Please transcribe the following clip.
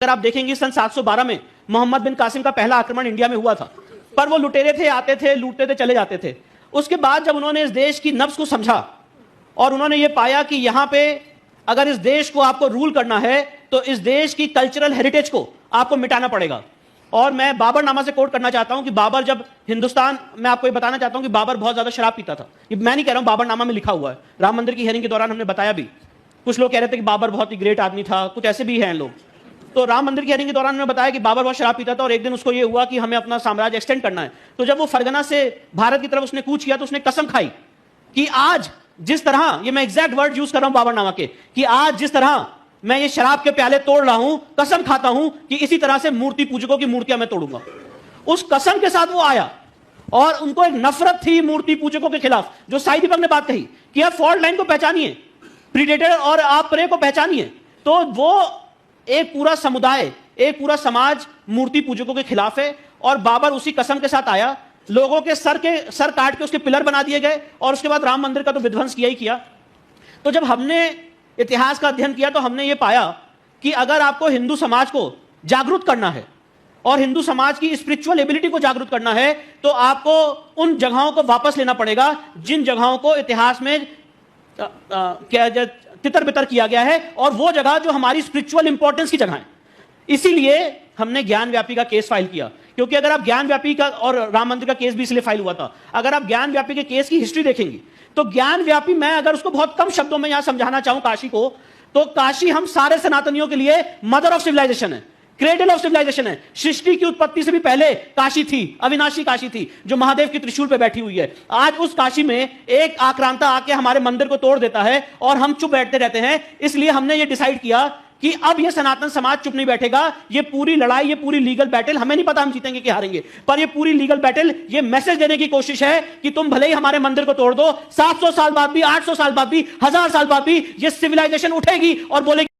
अगर आप देखेंगे सन 712 में मोहम्मद बिन कासिम का पहला आक्रमण इंडिया में हुआ था, पर वो लुटेरे थे, आते थे, लूटते थे, चले जाते थे। उसके बाद जब उन्होंने इस देश की नब्ज को समझा और उन्होंने ये पाया कि यहां पे अगर इस देश को आपको रूल करना है तो इस देश की कल्चरल हेरिटेज को आपको मिटाना पड़ेगा। और मैं बाबरनामा से कोट करना चाहता हूं कि बाबर जब हिंदुस्तान, मैं आपको ये बताना चाहता हूं कि बाबर बहुत ज्यादा शराब पीता था। ये मैं नहीं कह रहा हूं, बाबरनामा में लिखा हुआ है। राम मंदिर की हियरिंग के दौरान हमने बताया भी, कुछ लोग कह रहे थे कि बाबर बहुत ही ग्रेट आदमी था, कुछ ऐसे भी हैं लोग। तो राम मंदिर की हियरिंग के दौरान उन्होंने बताया कि बाबर बहुत शराब पीता था और एक दिन उसको ये हुआ कि हमें अपना साम्राज्य एक्सटेंड करना है। तो जब वो फरगना से भारत की तरफ उसने कूच किया तो उसने कसम खाई कि आज जिस तरह, ये मैं एग्जैक्ट वर्ड यूज कर रहा हूं बाबरनामा के, कि आज जिस तरह मैं ये शराब के प्याले तोड़ रहा हूं, कसम खाता हूं कि इसी तरह से मूर्ति पूजकों की मूर्तियां मैं तोड़ूंगा। उस कसम के साथ वो आया और उनको एक नफरत थी मूर्ति पूजकों के खिलाफ। जो साई दीपक ने बात कही कि आप फॉल्ट लाइन को पहचानिए, प्रीडेटर और आप प्रे को पहचानिए, तो वो एक पूरा समुदाय, एक पूरा समाज मूर्ति पूजकों के खिलाफ है। और बाबर उसी कसम के साथ आया, लोगों के सर काट के उसके पिलर बना दिए गए और उसके बाद राम मंदिर का तो विध्वंस किया ही किया। तो जब हमने इतिहास का अध्ययन किया तो हमने ये पाया कि अगर आपको हिंदू समाज को जागरूक करना है और हिंदू समाज की स्पिरिचुअल एबिलिटी को जागरूक करना है तो आपको उन जगहों को वापस लेना पड़ेगा जिन जगहों को इतिहास में तितर बितर किया गया है, और वो जगह जो हमारी स्पिरिचुअल इंपॉर्टेंस की जगह है। इसीलिए हमने ज्ञान व्यापी का केस फाइल किया, क्योंकि अगर आप ज्ञान व्यापी का, और राम मंदिर का केस भी इसलिए फाइल हुआ था, अगर आप ज्ञान व्यापी के केस की हिस्ट्री देखेंगे तो ज्ञान व्यापी, मैं अगर उसको बहुत कम शब्दों में यहां समझाना चाहूं काशी को, तो काशी हम सारे सनातनियों के लिए मदर ऑफ सिविलाइजेशन है, क्रेडल ऑफ सिविलाइजेशन है। सृष्टि की उत्पत्ति से भी पहले काशी थी, अविनाशी काशी थी, जो महादेव की त्रिशूल पे बैठी हुई है। आज उस काशी में एक आक्रांता आके हमारे मंदिर को तोड़ देता है और हम चुप बैठते रहते हैं। इसलिए हमने ये डिसाइड किया कि अब ये सनातन समाज चुप नहीं बैठेगा। ये पूरी लड़ाई, ये पूरी लीगल बैटल, हमें नहीं पता हम जीतेंगे कि हारेंगे, पर ये पूरी लीगल बैटल, ये मैसेज देने की कोशिश है कि तुम भले ही हमारे मंदिर को तोड़ दो, 700 साल बाद भी, 800 साल बाद भी, 1000 साल बाद भी ये सिविलाइजेशन उठेगी और बोलेगी